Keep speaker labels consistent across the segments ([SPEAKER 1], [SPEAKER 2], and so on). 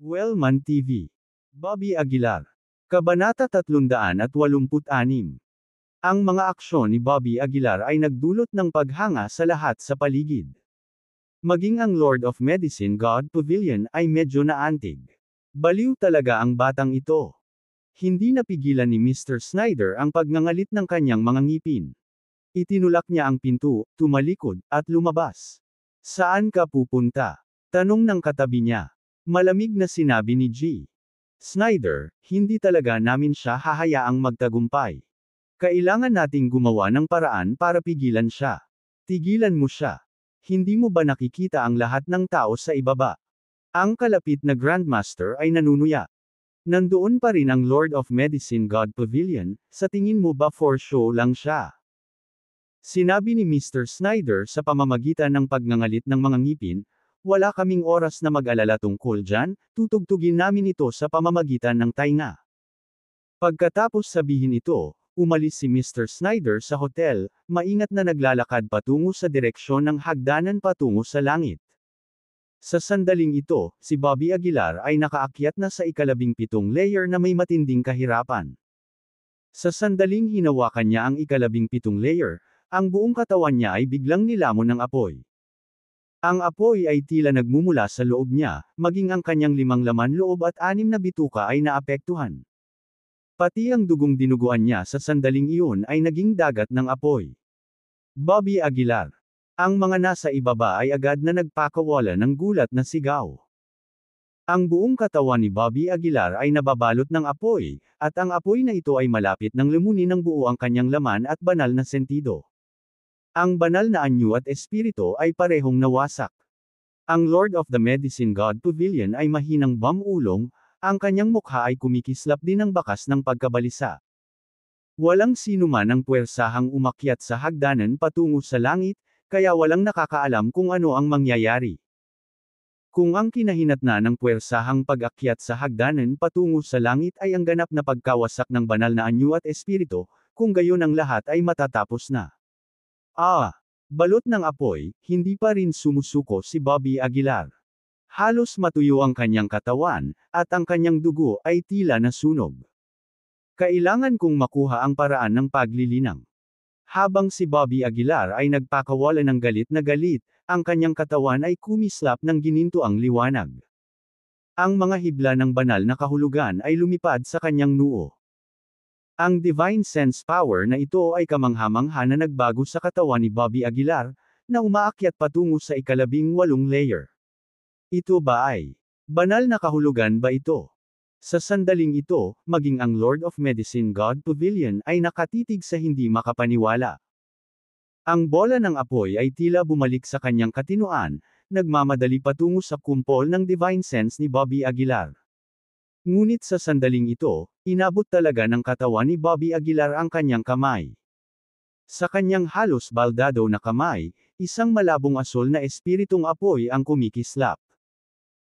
[SPEAKER 1] Wellman TV. Bobby Aguilar. Kabanata 386. Ang mga aksyon ni Bobby Aguilar ay nagdulot ng paghanga sa lahat sa paligid. Maging ang Lord of Medicine God Pavilion ay medyo naantig. Baliw talaga ang batang ito. Hindi napigilan ni Mr. Snyder ang pagngangalit ng kanyang mga ngipin. Itinulak niya ang pinto, tumalikod, at lumabas. Saan ka pupunta? Tanong ng katabi niya. Malamig na sinabi ni G. Snyder, hindi talaga namin siya hahayaang magtagumpay. Kailangan nating gumawa ng paraan para pigilan siya. Tigilan mo siya. Hindi mo ba nakikita ang lahat ng tao sa ibaba? Ang kalapit na Grandmaster ay nanunuya. Nandoon pa rin ang Lord of Medicine God Pavilion, sa tingin mo ba for show lang siya? Sinabi ni Mr. Snyder sa pamamagitan ng pagngangalit ng mga ngipin, wala kaming oras na mag-alala tungkol dyan, tutugtugin namin ito sa pamamagitan ng tainga. Pagkatapos sabihin ito, umalis si Mr. Snyder sa hotel, maingat na naglalakad patungo sa direksyon ng hagdanan patungo sa langit. Sa sandaling ito, si Bobby Aguilar ay nakaakyat na sa 17 layer na may matinding kahirapan. Sa sandaling hinawakan niya ang 17 layer, ang buong katawan niya ay biglang nilamon ng apoy. Ang apoy ay tila nagmumula sa loob niya, maging ang kanyang 5 laman loob at 6 na bituka ay naapektuhan. Pati ang dugong dinuguan niya sa sandaling iyon ay naging dagat ng apoy. Bobby Aguilar. Ang mga nasa ibaba ay agad na nagpakawala ng gulat na sigaw. Ang buong katawan ni Bobby Aguilar ay nababalot ng apoy, at ang apoy na ito ay malapit ng lumunin ng buo ang kanyang laman at banal na sentido. Ang banal na anyo at espiritu ay parehong nawasak. Ang Lord of the Medicine God Pavilion ay mahinang bamulong, ang kanyang mukha ay kumikislap din ng bakas ng pagkabalisa. Walang sino man ang puwersahang umakyat sa hagdanan patungo sa langit, kaya walang nakakaalam kung ano ang mangyayari. Kung ang kinahinatnan ng puwersahang pag-akyat sa hagdanan patungo sa langit ay ang ganap na pagkawasak ng banal na anyo at espiritu, kung gayon ang lahat ay matatapos na. Balot ng apoy, hindi pa rin sumusuko si Bobby Aguilar. Halos matuyo ang kanyang katawan, at ang kanyang dugo ay tila nasunog. Kailangan kong makuha ang paraan ng paglilinang. Habang si Bobby Aguilar ay nagpakawala ng galit na galit, ang kanyang katawan ay kumislap ng ginintuang liwanag. Ang mga hibla ng banal na kahulugan ay lumipad sa kanyang noo. Ang Divine Sense Power na ito ay kamangha-mangha na nagbago sa katawan ni Bobby Aguilar, na umaakyat patungo sa 18 layer. Ito ba ay banal na kahulugan ba ito? Sa sandaling ito, maging ang Lord of Medicine God Pavilion ay nakatitig sa hindi makapaniwala. Ang bola ng apoy ay tila bumalik sa kanyang katinoan, nagmamadali patungo sa kumpol ng Divine Sense ni Bobby Aguilar. Ngunit sa sandaling ito, inabot talaga ng katawan ni Bobby Aguilar ang kanyang kamay. Sa kanyang halos baldado na kamay, isang malabong asul na espiritong apoy ang kumikislap.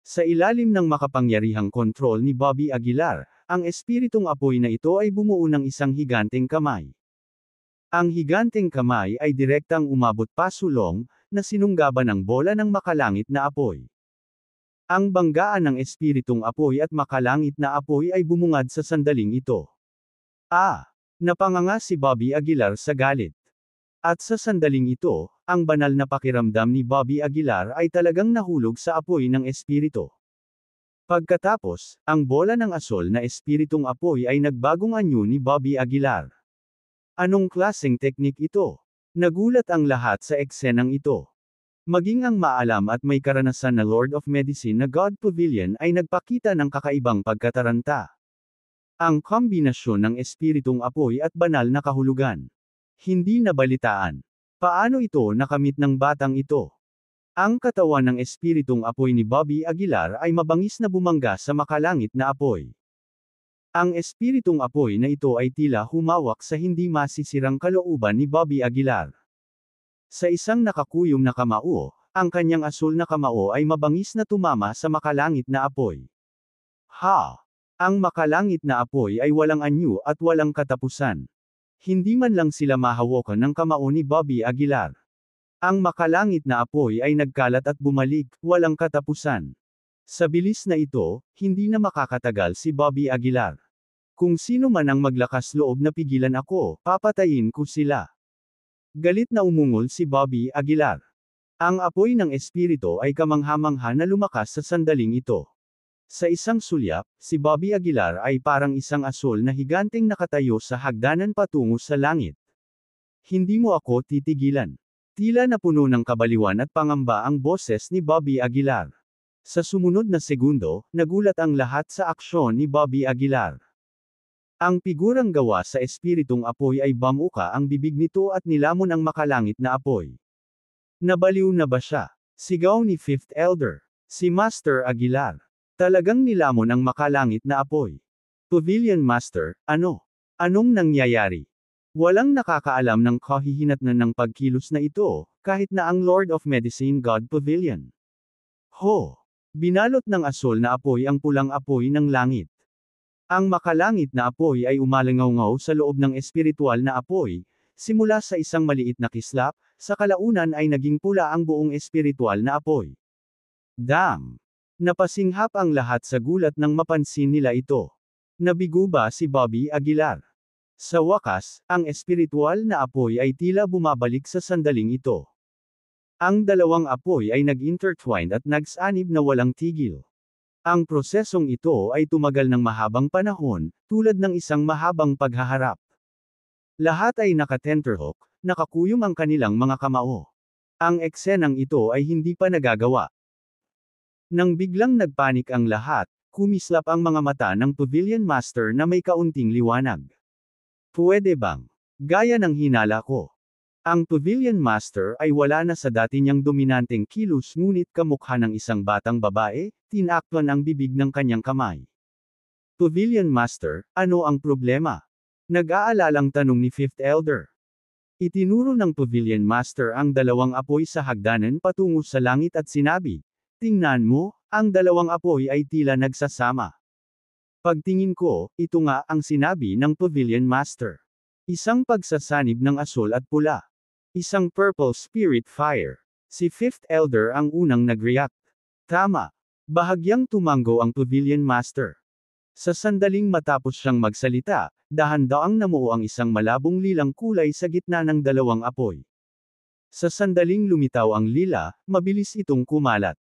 [SPEAKER 1] Sa ilalim ng makapangyarihang kontrol ni Bobby Aguilar, ang espiritong apoy na ito ay bumuo ng isang higanteng kamay. Ang higanteng kamay ay direktang umabot pasulong, na sinunggaban ng bola ng makalangit na apoy. Ang banggaan ng espiritong apoy at makalangit na apoy ay bumungad sa sandaling ito. Napanganga si Bobby Aguilar sa galit. At sa sandaling ito, ang banal na pakiramdam ni Bobby Aguilar ay talagang nahulog sa apoy ng espiritu. Pagkatapos, ang bola ng asul na espiritong apoy ay nagbagong anyo ni Bobby Aguilar. Anong klaseng teknik ito? Nagulat ang lahat sa eksenang ito. Maging ang maalam at may karanasan na Lord of Medicine na God Pavilion ay nagpakita ng kakaibang pagkataranta. Ang kombinasyon ng espiritong apoy at banal na kahulugan. Hindi nabalitaan. Paano ito nakamit ng batang ito? Ang katawan ng espiritong apoy ni Bobby Aguilar ay mabangis na bumangga sa makalangit na apoy. Ang espiritong apoy na ito ay tila humawak sa hindi masisirang kalooban ni Bobby Aguilar. Sa isang nakakuyom na kamao, ang kanyang asul na kamao ay mabangis na tumama sa makalangit na apoy. Ang makalangit na apoy ay walang anyo at walang katapusan. Hindi man lang sila mahawakan ng kamao ni Bobby Aguilar. Ang makalangit na apoy ay nagkalat at bumalik, walang katapusan. Sa bilis na ito, hindi na makakatagal si Bobby Aguilar. Kung sino man ang maglakas loob na pigilan ako, papatayin ko sila. Galit na umungol si Bobby Aguilar. Ang apoy ng espiritu ay kamangha-mangha na lumakas sa sandaling ito. Sa isang sulyap, si Bobby Aguilar ay parang isang asul na higanteng nakatayo sa hagdanan patungo sa langit. Hindi mo ako titigilan. Tila napuno ng kabaliwan at pangamba ang boses ni Bobby Aguilar. Sa sumunod na segundo, nagulat ang lahat sa aksyon ni Bobby Aguilar. Ang figurang gawa sa espiritong apoy ay bamuka ang bibig nito at nilamon ang makalangit na apoy. Nabaliw na ba siya? Sigaw ni Fifth Elder. Si Master Aguilar. Talagang nilamon ang makalangit na apoy. Pavilion Master, ano? Anong nangyayari? Walang nakakaalam ng kahihinatnan ng pagkilos na ito, kahit na ang Lord of Medicine God Pavilion. Ho! Binalot ng asul na apoy ang pulang apoy ng langit. Ang makalangit na apoy ay umalangaw-ngaw sa loob ng espiritual na apoy, simula sa isang maliit na kislap, sa kalaunan ay naging pula ang buong espiritual na apoy. Dam! Napasinghap ang lahat sa gulat nang mapansin nila ito. Nabigo ba si Bobby Aguilar? Sa wakas, ang espiritual na apoy ay tila bumabalik sa sandaling ito. Ang dalawang apoy ay nag-intertwined at nagsanib na walang tigil. Ang prosesong ito ay tumagal ng mahabang panahon, tulad ng isang mahabang paghaharap. Lahat ay nakatenterhook, nakakuyom ang kanilang mga kamao. Ang eksenang ito ay hindi pa nagagawa. Nang biglang nagpanik ang lahat, kumislap ang mga mata ng Pavilion Master na may kaunting liwanag. Pwede bang? Gaya ng hinala ko. Ang Pavilion Master ay wala na sa dati niyang dominanteng kilos ngunit kamukha ng isang batang babae, tinakpan ang bibig ng kanyang kamay. Pavilion Master, ano ang problema? Nag-aalalang tanong ni Fifth Elder. Itinuro ng Pavilion Master ang dalawang apoy sa hagdanan patungo sa langit at sinabi, "Tingnan mo, ang dalawang apoy ay tila nagsasama." Pagtingin ko, ito nga ang sinabi ng Pavilion Master. Isang pagsasanib ng asul at pula. Isang purple spirit fire. Si Fifth Elder ang unang nag-react. Tama. Bahagyang tumango ang Pavilion Master. Sa sandaling matapos siyang magsalita, dahan-daang namuo ang isang malabong lilang kulay sa gitna ng dalawang apoy. Sa sandaling lumitaw ang lila, mabilis itong kumalat.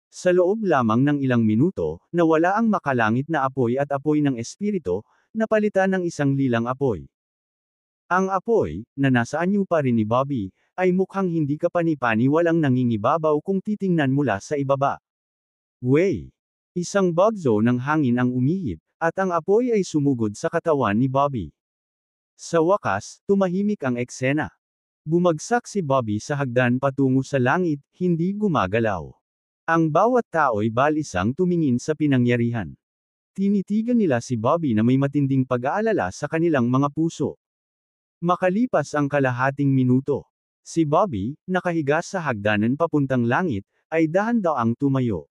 [SPEAKER 1] Sa loob lamang ng ilang minuto, nawala ang makalangit na apoy at apoy ng espiritu, napalitan ng isang lilang apoy. Ang apoy, na nasa anyo pa rin ni Bobby, ay mukhang hindi kapani-paniwalang nangingibabaw kung titingnan mula sa ibaba. Way! Isang bagzo ng hangin ang umihip, at ang apoy ay sumugod sa katawan ni Bobby. Sa wakas, tumahimik ang eksena. Bumagsak si Bobby sa hagdan patungo sa langit, hindi gumagalaw. Ang bawat tao'y balisang tumingin sa pinangyarihan. Tinitigan nila si Bobby na may matinding pag-aalala sa kanilang mga puso. Makalipas ang kalahating minuto, si Bobby, nakahiga sa hagdanan papuntang langit, ay dahan-daang tumayo.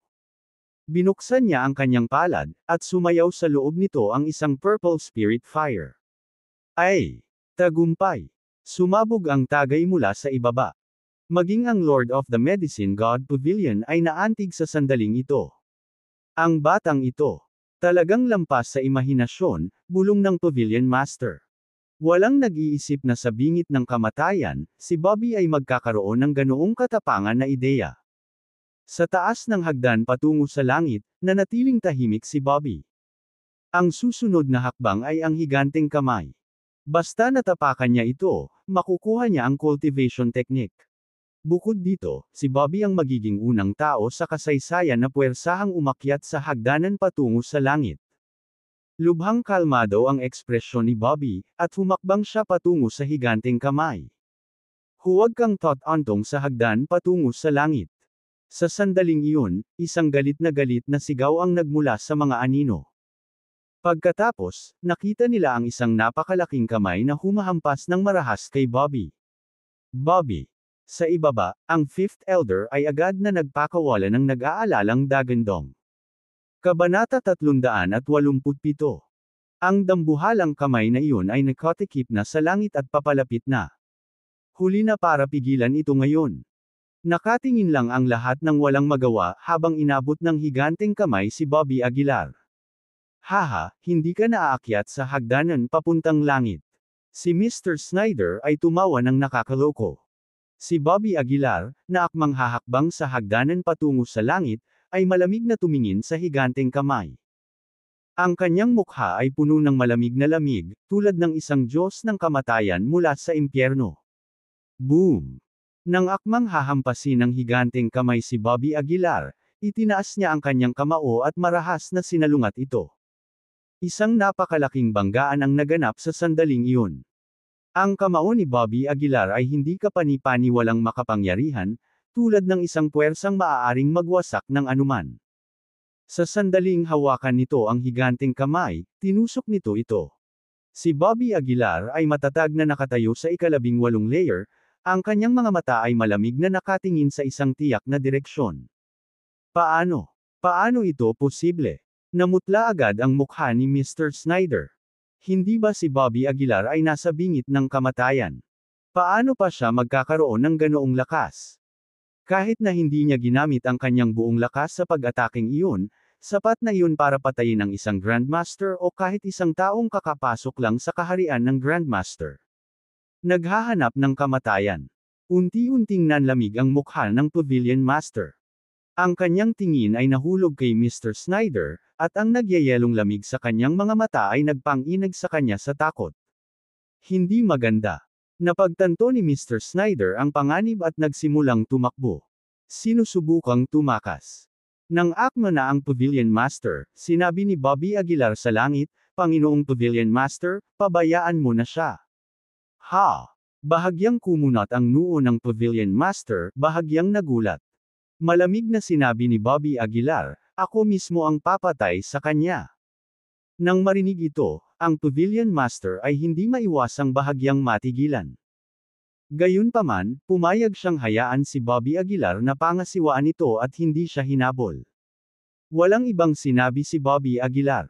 [SPEAKER 1] Binuksan niya ang kanyang palad, at sumayaw sa loob nito ang isang purple spirit fire. Ay! Tagumpay! Sumabog ang tagay mula sa ibaba. Maging ang Lord of the Medicine God Pavilion ay naantig sa sandaling ito. Ang batang ito, talagang lampas sa imahinasyon, bulong ng Pavilion Master. Walang nag-iisip na sa bingit ng kamatayan, si Bobby ay magkakaroon ng ganoong katapangan na ideya. Sa taas ng hagdan patungo sa langit, nanatiling tahimik si Bobby. Ang susunod na hakbang ay ang higanteng kamay. Basta natapakan niya ito, makukuha niya ang cultivation technique. Bukod dito, si Bobby ang magiging unang tao sa kasaysayan na puwersahang umakyat sa hagdanan patungo sa langit. Lubhang kalmado ang ekspresyon ni Bobby, at humakbang siya patungo sa higanteng kamay. Huwag kang totantong sa hagdan patungo sa langit. Sa sandaling iyon, isang galit na sigaw ang nagmula sa mga anino. Pagkatapos, nakita nila ang isang napakalaking kamay na humahampas ng marahas kay Bobby. Bobby! Sa ibaba, ang Fifth Elder ay agad na nagpakawala ng nag-aalalang dagandong. Kabanata 387. Ang dambuhalang kamay na iyon ay nakatikip na sa langit at papalapit na. Huli na para pigilan ito ngayon. Nakatingin lang ang lahat ng walang magawa habang inabot ng higanteng kamay si Bobby Aguilar. Haha, hindi ka naaakyat sa hagdanan papuntang langit. Si Mr. Snyder ay tumawa ng nakakaloko. Si Bobby Aguilar, na akmang hahakbang sa hagdanan patungo sa langit, ay malamig na tumingin sa higanteng kamay. Ang kanyang mukha ay puno ng malamig na lamig, tulad ng isang Diyos ng kamatayan mula sa impyerno. Boom! Nang akmang hahampasin ng higanteng kamay si Bobby Aguilar, itinaas niya ang kanyang kamao at marahas na sinalungat ito. Isang napakalaking banggaan ang naganap sa sandaling iyon. Ang kamao ni Bobby Aguilar ay hindi kapani-paniwalang makapangyarihan, tulad ng isang puwersang maaaring magwasak ng anuman. Sa sandaling hawakan nito ang higanteng kamay, tinusok nito ito. Si Bobby Aguilar ay matatag na nakatayo sa ika-18 layer, ang kanyang mga mata ay malamig na nakatingin sa isang tiyak na direksyon. Paano? Paano ito posible? Namutla agad ang mukha ni Mr. Snyder. Hindi ba si Bobby Aguilar ay nasa bingit ng kamatayan? Paano pa siya magkakaroon ng ganoong lakas? Kahit na hindi niya ginamit ang kanyang buong lakas sa pag-ataking iyon, sapat na iyon para patayin ang isang Grandmaster o kahit isang taong kakapasok lang sa kaharian ng Grandmaster. Naghahanap ng kamatayan. Unti-unting nanlamig ang mukha ng Pavilion Master. Ang kanyang tingin ay nahulog kay Mr. Snyder, at ang nagyayelong lamig sa kanyang mga mata ay nagpang-inag sa kanya sa takot. Hindi maganda. Napagtanto ni Mr. Snyder ang panganib at nagsimulang tumakbo. Sinusubukang tumakas. Nang akma na ang Pavilion Master, sinabi ni Bobby Aguilar sa langit, "Panginoong Pavilion Master, pabayaan mo na siya." Ha! Bahagyang kumunat ang noo ng Pavilion Master, bahagyang nagulat. Malamig na sinabi ni Bobby Aguilar, "Ako mismo ang papatay sa kanya." Nang marinig ito, ang Pavilion Master ay hindi maiwasang bahagyang matigilan. Gayunpaman, pumayag siyang hayaan si Bobby Aguilar na pangasiwaan ito at hindi siya hinabol. Walang ibang sinabi si Bobby Aguilar.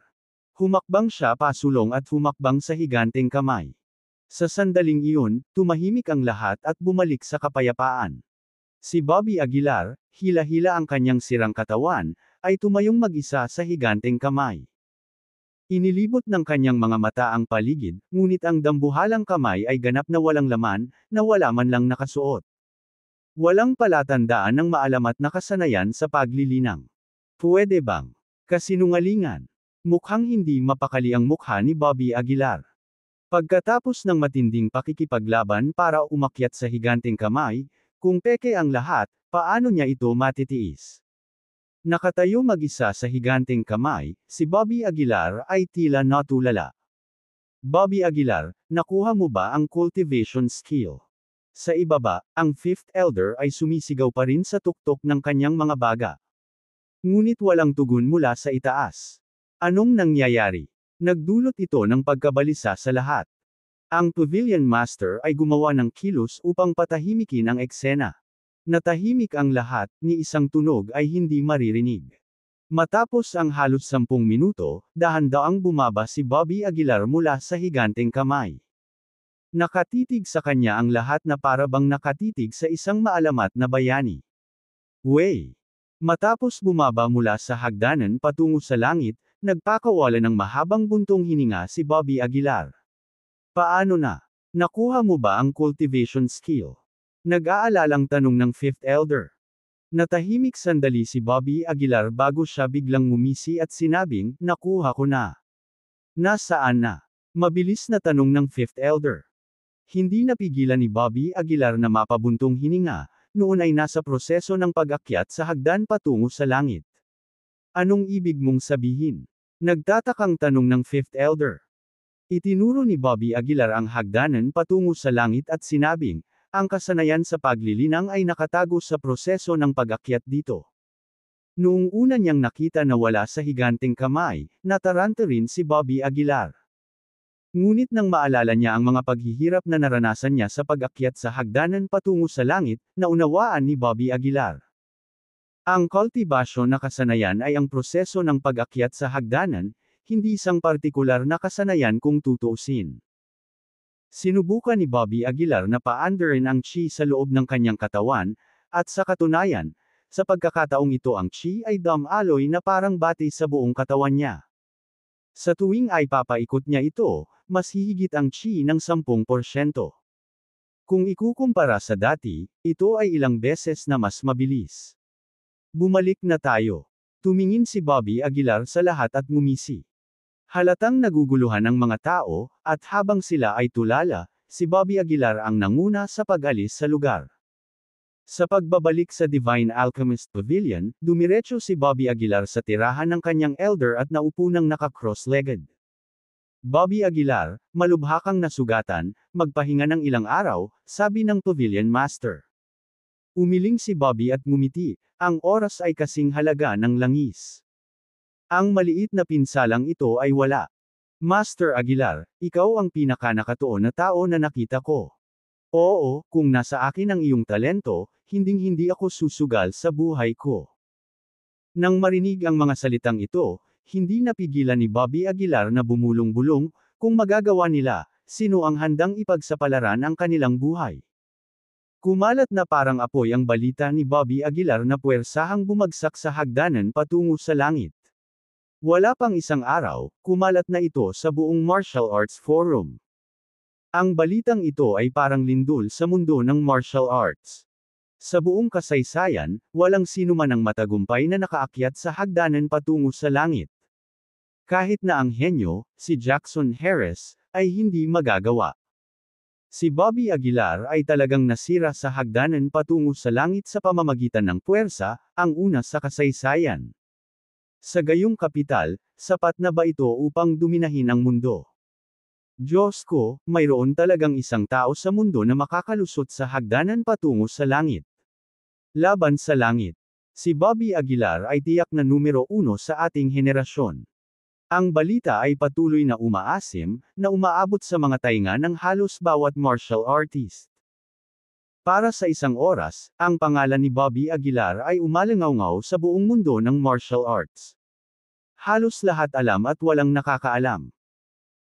[SPEAKER 1] Humakbang siya pasulong at humakbang sa higanteng kamay. Sa sandaling iyon, tumahimik ang lahat at bumalik sa kapayapaan. Si Bobby Aguilar, hila-hila ang kanyang sirang katawan, ay tumayong mag-isa sa higanteng kamay. Inilibot ng kanyang mga mata ang paligid, ngunit ang dambuhalang kamay ay ganap na walang laman, na wala man lang nakasuot. Walang palatandaan ng maalamat na kasanayan sa paglilinang. Pwede bang? Kasinungalingan. Mukhang hindi mapakali ang mukha ni Bobby Aguilar. Pagkatapos ng matinding pakikipaglaban para umakyat sa higanteng kamay, kung peke ang lahat, paano niya ito matitiis? Nakatayo mag-isa sa higanteng kamay, si Bobby Aguilar ay tila natulala. Bobby Aguilar, nakuha mo ba ang cultivation skill? Sa ibaba, ang Fifth Elder ay sumisigaw pa rin sa tuktok ng kanyang mga baga. Ngunit walang tugon mula sa itaas. Anong nangyayari? Nagdulot ito ng pagkabalisa sa lahat. Ang Pavilion Master ay gumawa ng kilos upang patahimikin ang eksena. Natahimik ang lahat, ni isang tunog ay hindi maririnig. Matapos ang halos 10 minuto, dahan-daang bumaba si Bobby Aguilar mula sa higanteng kamay. Nakatitig sa kanya ang lahat na para bang nakatitig sa isang maalamat na bayani. Way! Matapos bumaba mula sa hagdanan patungo sa langit, nagpakawala ng mahabang buntong hininga si Bobby Aguilar. Paano na? Nakuha mo ba ang cultivation skill? Nag-aalalang tanong ng Fifth Elder. Natahimik sandali si Bobby Aguilar bago siya biglang ngumisi at sinabing, "Nakuha ko na." Nasaan na? Mabilis na tanong ng Fifth Elder. Hindi napigilan ni Bobby Aguilar na mapabuntong hininga, noon ay nasa proseso ng pag-akyat sa hagdan patungo sa langit. Anong ibig mong sabihin? Nagtatakang tanong ng Fifth Elder. Itinuro ni Bobby Aguilar ang hagdanan patungo sa langit at sinabing, ang kasanayan sa paglilinang ay nakatago sa proseso ng pag-akyat dito. Noong una niyang nakita na wala sa higanteng kamay, nataranta rin si Bobby Aguilar. Ngunit nang maalala niya ang mga paghihirap na naranasan niya sa pag-akyat sa hagdanan patungo sa langit, naunawaan ni Bobby Aguilar. Ang kultibasyon na kasanayan ay ang proseso ng pag-akyat sa hagdanan, hindi isang partikular na kasanayan kung tutuusin. Sinubukan ni Bobby Aguilar na paandarin ang chi sa loob ng kanyang katawan, At sa katunayan, sa pagkakataong ito ang chi ay dumaloy na parang bati sa buong katawan niya. Sa tuwing ay papaikot niya ito, mas hihigit ang chi ng 10%. Kung ikukumpara sa dati, ito ay ilang beses na mas mabilis. Bumalik na tayo. Tumingin si Bobby Aguilar sa lahat at ngumisi. Halatang naguguluhan ang mga tao, at habang sila ay tulala, si Bobby Aguilar ang nanguna sa pag-alis sa lugar. Sa pagbabalik sa Divine Alchemist Pavilion, dumiretso si Bobby Aguilar sa tirahan ng kanyang elder at naupo ng naka-cross-legged. Bobby Aguilar, malubha kang nasugatan, magpahinga ng ilang araw, sabi ng Pavilion Master. Umiling si Bobby at ngumiti, ang oras ay kasing halaga ng langis. Ang maliit na pinsalang ito ay wala. Master Aguilar, ikaw ang pinakanakatuon na tao na nakita ko. Oo, kung nasa akin ang iyong talento, hinding-hindi ako susugal sa buhay ko. Nang marinig ang mga salitang ito, hindi napigilan ni Bobby Aguilar na bumulong-bulong, kung magagawa nila, sino ang handang ipagsapalaran ang kanilang buhay. Kumalat na parang apoy ang balita ni Bobby Aguilar na puwersahang bumagsak sa hagdanan patungo sa langit. Wala pang isang araw, kumalat na ito sa buong martial arts forum. Ang balitang ito ay parang lindol sa mundo ng martial arts. Sa buong kasaysayan, walang sino man ang matagumpay na nakaakyat sa hagdanan patungo sa langit. Kahit na ang henyo, si Jackson Harris, ay hindi magagawa. Si Bobby Aguilar ay talagang nasira sa hagdanan patungo sa langit sa pamamagitan ng puwersa, ang una sa kasaysayan. Sa gayong kapital, sapat na ba ito upang duminahin ang mundo? Diyos ko, mayroon talagang isang tao sa mundo na makakalusot sa hagdanan patungo sa langit. Laban sa langit. Si Bobby Aguilar ay tiyak na numero 1 sa ating henerasyon. Ang balita ay patuloy na umaasim, na umaabot sa mga tainga ng halos bawat martial artist. Para sa isang oras, ang pangalan ni Bobby Aguilar ay umalangaw-ngaw sa buong mundo ng martial arts. Halos lahat alam at walang nakakaalam.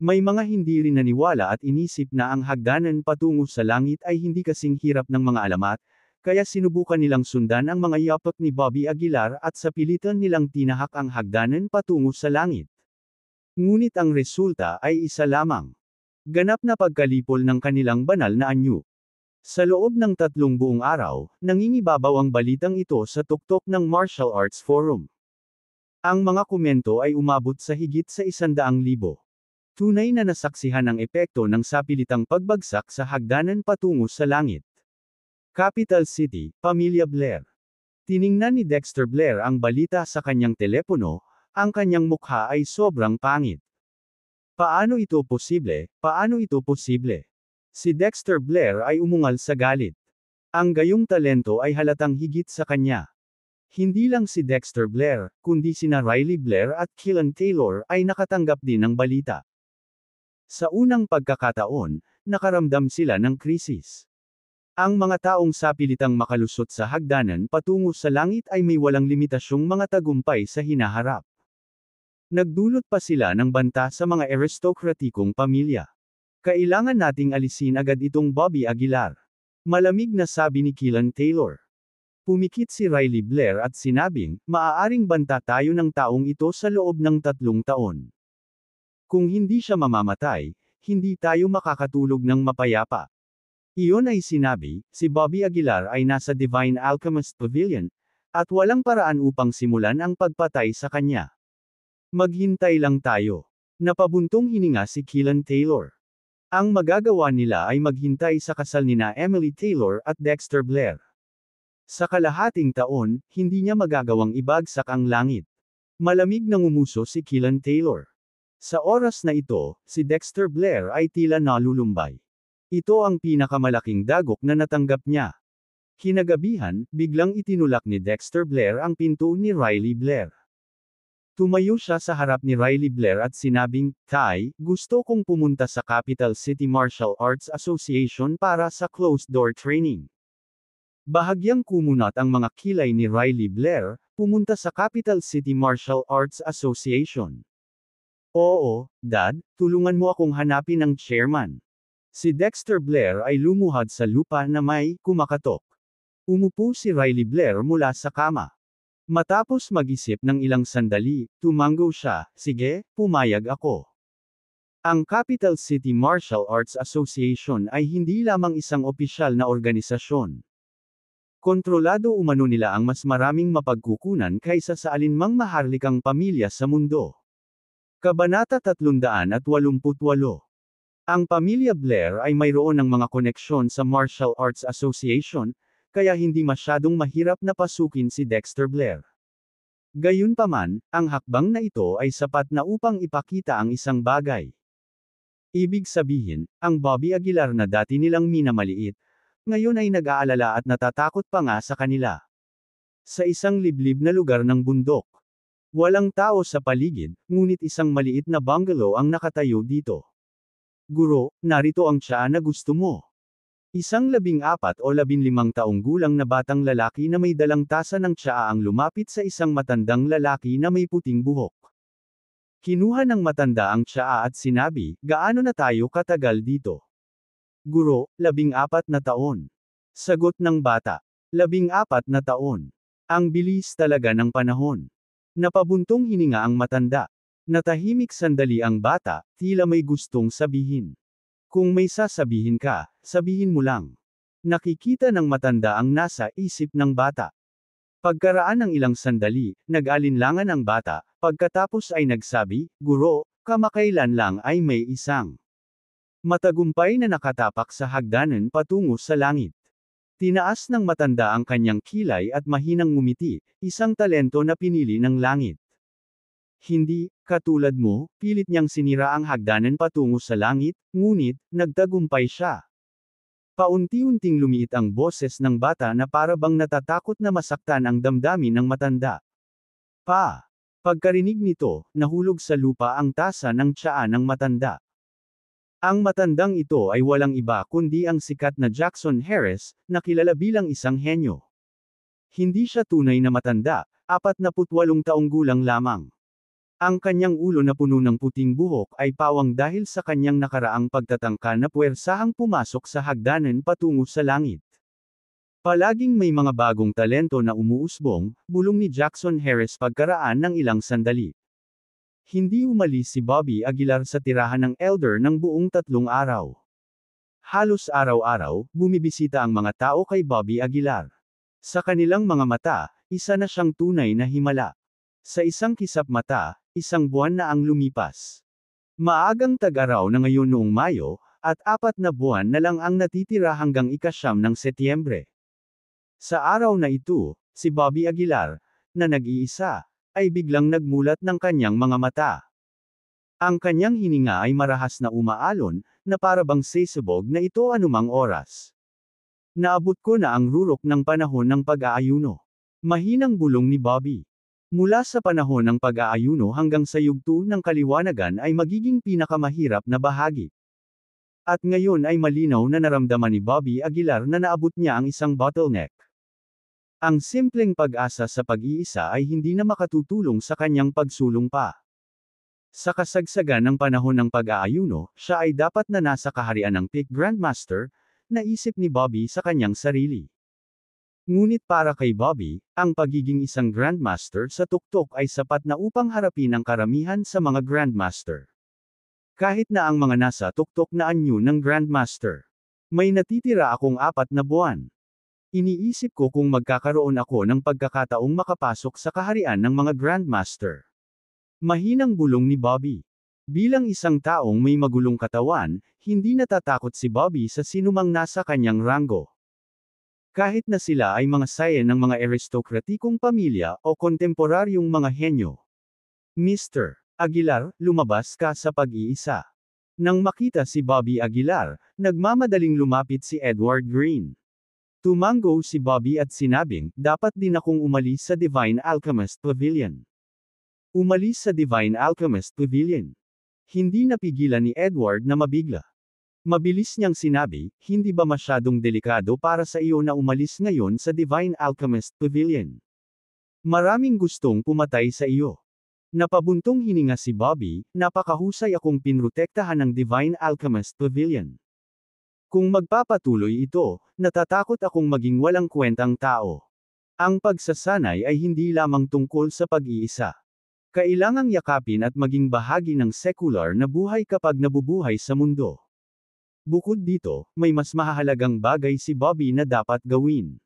[SPEAKER 1] May mga hindi rin naniwala at inisip na ang hagdanan patungo sa langit ay hindi kasing hirap ng mga alamat, kaya sinubukan nilang sundan ang mga yapak ni Bobby Aguilar at sa pilitan nilang tinahak ang hagdanan patungo sa langit. Ngunit ang resulta ay isa lamang. Ganap na pagkalipol ng kanilang banal na anyo. Sa loob ng 3 buong araw, nangingibabaw ang balitang ito sa tuktok ng Martial Arts Forum. Ang mga komento ay umabot sa higit sa 100,000. Tunay na nasaksihan ang epekto ng sapilitang pagbagsak sa hagdanan patungo sa langit. Capital City, Pamilya Blair. Tiningnan ni Dexter Blair ang balita sa kanyang telepono, ang kanyang mukha ay sobrang pangit. Paano ito posible? Paano ito posible? Si Dexter Blair ay umungal sa galit. Ang gayong talento ay halatang higit sa kanya. Hindi lang si Dexter Blair, kundi sina Riley Blair at Keelan Taylor ay nakatanggap din ng balita. Sa unang pagkakataon, nakaramdam sila ng krisis. Ang mga taong sapilitang makalusot sa hagdanan patungo sa langit ay may walang limitasyong mga tagumpay sa hinaharap. Nagdulot pa sila ng banta sa mga aristokratikong pamilya. Kailangan nating alisin agad itong Bobby Aguilar. Malamig na sabi ni Keelan Taylor. Pumikit si Riley Blair at sinabing, maaaring banta tayo ng taong ito sa loob ng 3 taon. Kung hindi siya mamamatay, hindi tayo makakatulog ng mapayapa. Iyon ay sinabi, si Bobby Aguilar ay nasa Divine Alchemist Pavilion, at walang paraan upang simulan ang pagpatay sa kanya. Maghintay lang tayo. Napabuntong hininga si Keelan Taylor. Ang magagawa nila ay maghintay sa kasal nina Emily Taylor at Dexter Blair. Sa kalahating taon, hindi niya magagawang ibagsak ang langit. Malamig na ngumuso si Keelan Taylor. Sa oras na ito, si Dexter Blair ay tila nalulumbay. Ito ang pinakamalaking dagok na natanggap niya. Kinagabihan, biglang itinulak ni Dexter Blair ang pinto ni Riley Blair. Tumayo siya sa harap ni Riley Blair at sinabing, Tay, gusto kong pumunta sa Capital City Martial Arts Association para sa closed-door training. Bahagyang kumunat ang mga kilay ni Riley Blair, pumunta sa Capital City Martial Arts Association. Oo, Dad, tulungan mo akong hanapin ang chairman. Si Dexter Blair ay lumuhad sa lupa na may kumakatok. Umupo si Riley Blair mula sa kama. Matapos mag-isip ng ilang sandali, tumango siya, sige, pumayag ako. Ang Capital City Martial Arts Association ay hindi lamang isang opisyal na organisasyon. Kontrolado umano nila ang mas maraming mapagkukunan kaysa sa alinmang maharlikang pamilya sa mundo. Kabanata 388. Ang pamilya Blair ay mayroon ng mga koneksyon sa Martial Arts Association, kaya hindi masyadong mahirap na pasukin si Dexter Blair. Gayunpaman, ang hakbang na ito ay sapat na upang ipakita ang isang bagay. Ibig sabihin, ang Bobby Aguilar na dati nilang minamaliit, ngayon ay nag-aalala at natatakot pa nga sa kanila. Sa isang liblib na lugar ng bundok. Walang tao sa paligid, ngunit isang maliit na bungalow ang nakatayo dito. Guro, narito ang tsaa na gusto mo. Isang 14 o 15 taong gulang na batang lalaki na may dalang tasa ng tsaa ang lumapit sa isang matandang lalaki na may puting buhok. Kinuha ng matanda ang tsaa at sinabi, gaano na tayo katagal dito? Guro, 14 na taon. Sagot ng bata. 14 na taon. Ang bilis talaga ng panahon. Napabuntong hininga ang matanda. Natahimik sandali ang bata, tila may gustong sabihin. Kung may sasabihin ka, sabihin mo lang. Nakikita ng matanda ang nasa isip ng bata. Pagkaraan ng ilang sandali, nag-alinlangan ang bata, pagkatapos ay nagsabi, Guro, kamakailan lang ay may isang matagumpay na nakatapak sa hagdanan patungo sa langit. Tinaas ng matanda ang kanyang kilay at mahinang ngumiti, isang talento na pinili ng langit. Hindi, katulad mo, pilit niyang sinira ang hagdanan patungo sa langit, ngunit, nagtagumpay siya. Paunti-unting lumiit ang boses ng bata na para bang natatakot na masaktan ang damdamin ng matanda. Pagkarinig nito, nahulog sa lupa ang tasa ng tsaa ng matanda. Ang matandang ito ay walang iba kundi ang sikat na Jackson Harris, na kilala bilang isang henyo. Hindi siya tunay na matanda, 48 taong gulang lamang. Ang kanyang ulo na puno ng puting buhok ay pawang dahil sa kanyang nakaraang pagtatangka na puwersahang pumasok sa hagdanan patungo sa langit. Palaging may mga bagong talento na umuusbong, bulong ni Jackson Harris pagkaraan ng ilang sandali. Hindi umalis si Bobby Aguilar sa tirahan ng Elder ng buong 3 araw. Halos araw-araw, bumibisita ang mga tao kay Bobby Aguilar. Sa kanilang mga mata, isa na siyang tunay na himala. Sa isang kisap mata, isang buwan na ang lumipas. Maagang tag-araw na ngayon noong Mayo, at 4 na buwan na lang ang natitira hanggang ika-9 ng Setyembre. Sa araw na ito, si Bobby Aguilar, na nag-iisa, ay biglang nagmulat ng kanyang mga mata. Ang kanyang hininga ay marahas na umaalon, na para bang sesabog na ito anumang oras. Naabot ko na ang rurok ng panahon ng pag-aayuno. Mahinang bulong ni Bobby. Mula sa panahon ng pag-aayuno hanggang sa yugto ng kaliwanagan ay magiging pinakamahirap na bahagi. At ngayon ay malinaw na naramdaman ni Bobby Aguilar na naabot niya ang isang bottleneck. Ang simpleng pag-asa sa pag-iisa ay hindi na makatutulong sa kanyang pagsulong pa. Sa kasagsagan ng panahon ng pag-aayuno, siya ay dapat na nasa kaharian ng Peak Grandmaster, naisip ni Bobby sa kanyang sarili. Ngunit para kay Bobby, ang pagiging isang Grandmaster sa tuktok ay sapat na upang harapin ang karamihan sa mga Grandmaster. Kahit na ang mga nasa tuktok na anyo ng Grandmaster. May natitira akong 4 na buwan. Iniisip ko kung magkakaroon ako ng pagkakataong makapasok sa kaharian ng mga Grandmaster. Mahinang bulong ni Bobby. Bilang isang taong may magulong katawan, hindi natatakot si Bobby sa sinumang nasa kanyang ranggo. Kahit na sila ay mga sayen ng mga aristokratikong pamilya o kontemporaryong mga henyo. Mr. Aguilar, lumabas ka sa pag-iisa. Nang makita si Bobby Aguilar, nagmamadaling lumapit si Edward Green. Tumango si Bobby at sinabing, dapat din akong umalis sa Divine Alchemist Pavilion. Umalis sa Divine Alchemist Pavilion. Hindi napigilan ni Edward na mabigla. Mabilis niyang sinabi, hindi ba masyadong delikado para sa iyo na umalis ngayon sa Divine Alchemist Pavilion? Maraming gustong pumatay sa iyo. Napabuntong hininga si Bobby, napakahusay akong pinrotektahan ng Divine Alchemist Pavilion. Kung magpapatuloy ito, natatakot akong maging walang kwentang tao. Ang pagsasanay ay hindi lamang tungkol sa pag-iisa. Kailangang yakapin at maging bahagi ng sekular na buhay kapag nabubuhay sa mundo. Bukod dito, may mas mahahalagang bagay si Bobby na dapat gawin.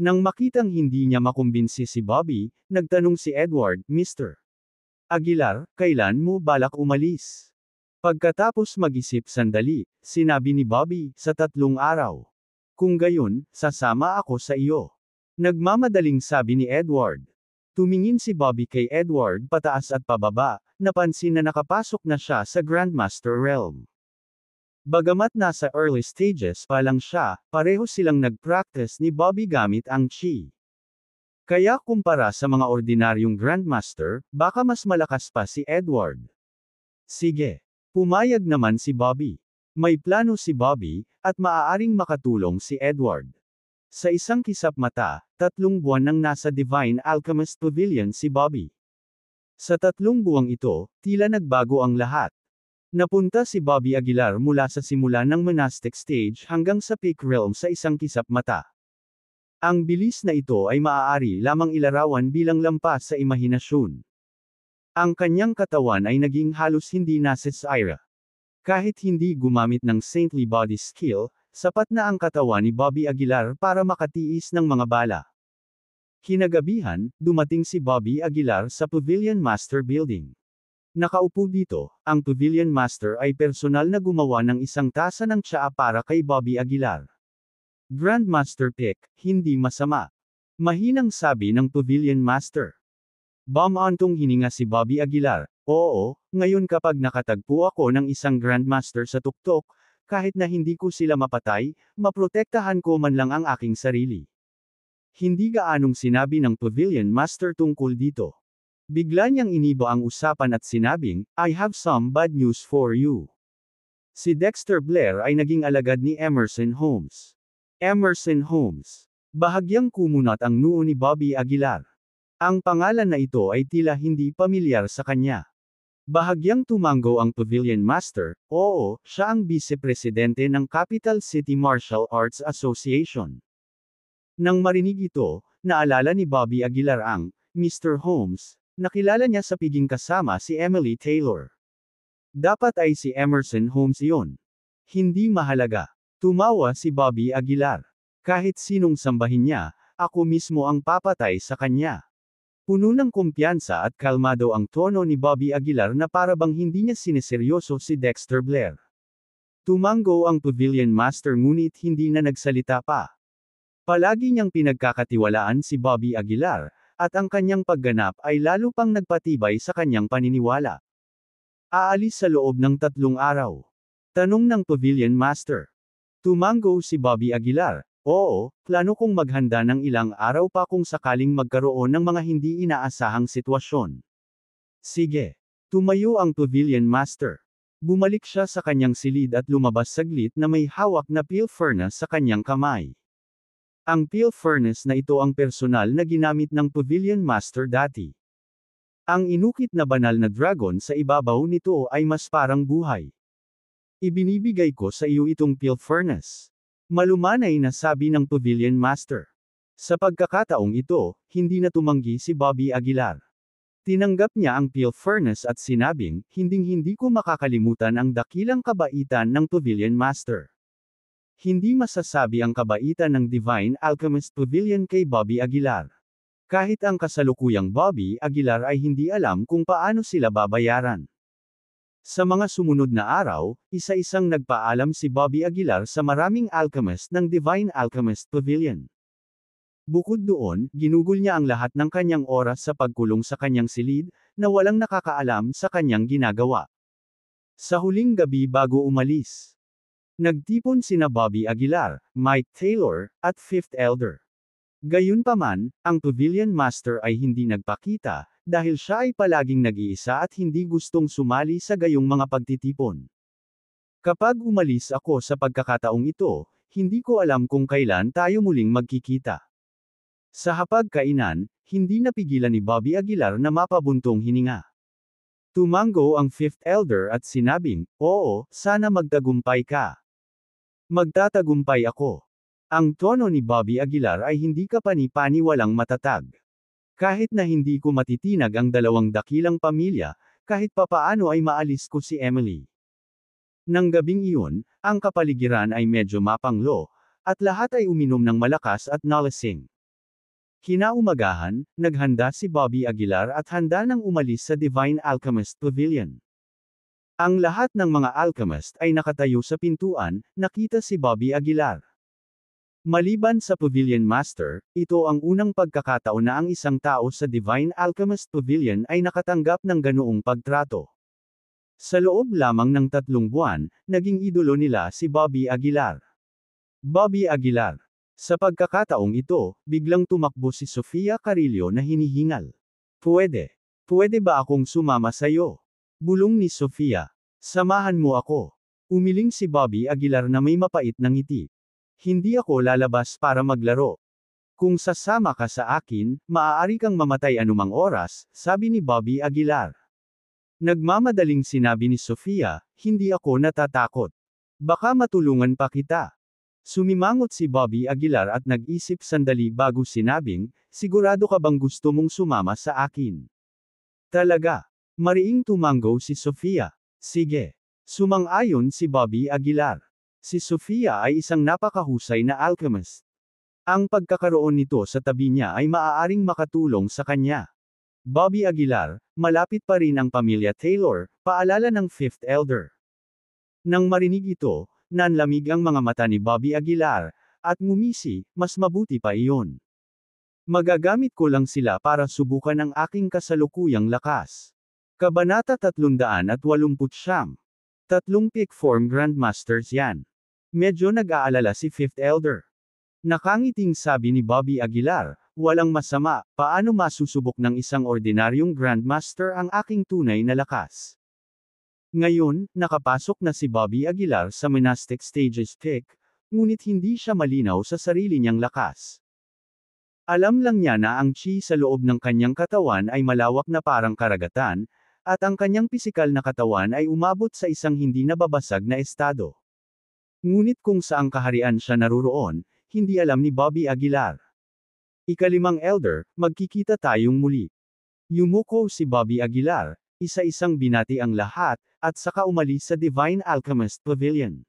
[SPEAKER 1] Nang makitang hindi niya makumbinsi si Bobby, nagtanong si Edward, Mr. Aguilar, kailan mo balak umalis? Pagkatapos mag-isip sandali, sinabi ni Bobby, sa 3 araw. Kung gayon, sasama ako sa iyo. Nagmamadaling sabi ni Edward. Tumingin si Bobby kay Edward pataas at pababa, napansin na nakapasok na siya sa Grandmaster Realm. Bagamat nasa early stages pa lang siya, pareho silang nag-practice ni Bobby gamit ang chi. Kaya kumpara sa mga ordinaryong Grandmaster, baka mas malakas pa si Edward. Sige. Pumayag naman si Bobby. May plano si Bobby, at maaaring makatulong si Edward. Sa isang kisap mata, 3 buwan nang nasa Divine Alchemist Pavilion si Bobby. Sa 3 buwang ito, tila nagbago ang lahat. Napunta si Bobby Aguilar mula sa simula ng monastic stage hanggang sa peak realm sa isang kisap mata. Ang bilis na ito ay maaari lamang ilarawan bilang lampas sa imahinasyon. Ang kanyang katawan ay naging halos hindi nasisira. Kahit hindi gumamit ng saintly body skill, sapat na ang katawan ni Bobby Aguilar para makatiis ng mga bala. Kinagabihan, dumating si Bobby Aguilar sa Pavilion Master Building. Nakaupo dito, ang Pavilion Master ay personal na gumawa ng isang tasa ng tsaa para kay Bobby Aguilar. Grandmaster Pick, hindi masama. Mahinang sabi ng Pavilion Master. Bumantong hininga si Bobby Aguilar. Oo, ngayon kapag nakatagpo ako ng isang Grandmaster sa tuktok, kahit na hindi ko sila mapatay, maprotektahan ko man lang ang aking sarili. Hindi gaanong sinabi ng Pavilion Master tungkol dito. Bigla niyang iniba ang usapan at sinabing, I have some bad news for you. Si Dexter Blair ay naging alagad ni Emerson Holmes. Emerson Holmes. Bahagyang kumunat ang noo ni Bobby Aguilar. Ang pangalan na ito ay tila hindi pamilyar sa kanya. Bahagyang tumango ang Pavilion Master, oo, siya ang vice-presidente ng Capital City Martial Arts Association. Nang marinig ito, naalala ni Bobby Aguilar ang Mr. Holmes, nakilala niya sa piging kasama si Emily Taylor. Dapat ay si Emerson Holmes iyon. Hindi mahalaga. Tumawa si Bobby Aguilar. Kahit sinong sambahin niya, ako mismo ang papatay sa kanya. Puno ng kumpiyansa at kalmado ang tono ni Bobby Aguilar na parabang hindi niya sineseryoso si Dexter Blair. Tumango ang Pavilion Master ngunit hindi na nagsalita pa. Palagi niyang pinagkakatiwalaan si Bobby Aguilar, at ang kanyang pagganap ay lalo pang nagpatibay sa kanyang paniniwala. Aalis sa loob ng 3 araw. Tanong ng Pavilion Master. Tumango si Bobby Aguilar. Oo, plano kong maghanda ng ilang araw pa kung sakaling magkaroon ng mga hindi inaasahang sitwasyon. Sige. Tumayo ang Pavilion Master. Bumalik siya sa kanyang silid at lumabas saglit na may hawak na peel furnace sa kanyang kamay. Ang peel furnace na ito ang personal na ginamit ng Pavilion Master dati. Ang inukit na banal na dragon sa ibabaw nito ay mas parang buhay. Ibinibigay ko sa iyo itong peel furnace. Malumanay na sabi ng Pavilion Master. Sa pagkakataong ito, hindi na tumanggi si Bobby Aguilar. Tinanggap niya ang peel furnace at sinabing, hinding-hindi ko makakalimutan ang dakilang kabaitan ng Pavilion Master. Hindi masasabi ang kabaitan ng Divine Alchemist Pavilion kay Bobby Aguilar. Kahit ang kasalukuyang Bobby Aguilar ay hindi alam kung paano sila babayaran. Sa mga sumunod na araw, isa-isang nagpaalam si Bobby Aguilar sa maraming alchemist ng Divine Alchemist Pavilion. Bukod doon, ginugol niya ang lahat ng kanyang oras sa pagkulong sa kanyang silid, na walang nakakaalam sa kanyang ginagawa. Sa huling gabi bago umalis, nagtipon sina Bobby Aguilar, Mike Taylor, at Fifth Elder. Gayunpaman, ang Pavilion Master ay hindi nagpakita, dahil siya ay palaging nag-iisa at hindi gustong sumali sa gayong mga pagtitipon. Kapag umalis ako sa pagkakataong ito, hindi ko alam kung kailan tayo muling magkikita. Sa hapagkainan, hindi napigilan ni Bobby Aguilar na mapabuntong hininga. Tumango ang Fifth Elder at sinabing, oo, sana magtagumpay ka. Magtatagumpay ako. Ang tono ni Bobby Aguilar ay hindi kapani-paniwalang matatag. Kahit na hindi ko matitinag ang dalawang dakilang pamilya, kahit papaano ay maalis ko si Emily. Nang gabing iyon, ang kapaligiran ay medyo mapanglo, at lahat ay uminom ng malakas at nalasing. Kinaumagahan, naghanda si Bobby Aguilar at handa nang umalis sa Divine Alchemist Pavilion. Ang lahat ng mga alchemist ay nakatayo sa pintuan, nakita si Bobby Aguilar. Maliban sa Pavilion Master, ito ang unang pagkakataon na ang isang tao sa Divine Alchemist Pavilion ay nakatanggap ng ganoong pagtrato. Sa loob lamang ng 3 buwan, naging idolo nila si Bobby Aguilar. Bobby Aguilar. Sa pagkakataong ito, biglang tumakbo si Sofia Carrillo na hinihingal. Pwede ba akong sumama sa'yo? Bulong ni Sofia. Samahan mo ako. Umiling si Bobby Aguilar na may mapait na ngiti. Hindi ako lalabas para maglaro. Kung sasama ka sa akin, maaari kang mamatay anumang oras, sabi ni Bobby Aguilar. Nagmamadaling sinabi ni Sofia, hindi ako natatakot. Baka matulungan pa kita. Sumimangot si Bobby Aguilar at nag-isip sandali bago sinabing, sigurado ka bang gusto mong sumama sa akin? Talaga. Mariing tumanggo si Sofia. Sige. Sumang-ayon si Bobby Aguilar. Si Sofia ay isang napakahusay na alchemist. Ang pagkakaroon nito sa tabi niya ay maaaring makatulong sa kanya. Bobby Aguilar, malapit pa rin ang pamilya Taylor, paalala ng Fifth Elder. Nang marinig ito, nanlamig ang mga mata ni Bobby Aguilar, at ngumisi, mas mabuti pa iyon. Magagamit ko lang sila para subukan ang aking kasalukuyang lakas. Kabanata 389. 3 peak form Grandmasters yan. Medyo nag-aalala si Fifth Elder. Nakangiting sabi ni Bobby Aguilar, walang masama, paano masusubok ng isang ordinaryong Grandmaster ang aking tunay na lakas? Ngayon, nakapasok na si Bobby Aguilar sa monastic stages peak, ngunit hindi siya malinaw sa sarili niyang lakas. Alam lang niya na ang chi sa loob ng kanyang katawan ay malawak na parang karagatan, at ang kanyang pisikal na katawan ay umabot sa isang hindi nababasag na estado. Ngunit kung saang kaharian siya naroroon, hindi alam ni Bobby Aguilar. Ika-5 Elder, magkikita tayong muli. Yumuko si Bobby Aguilar, isa-isang binati ang lahat, at saka umalis sa Divine Alchemist Pavilion.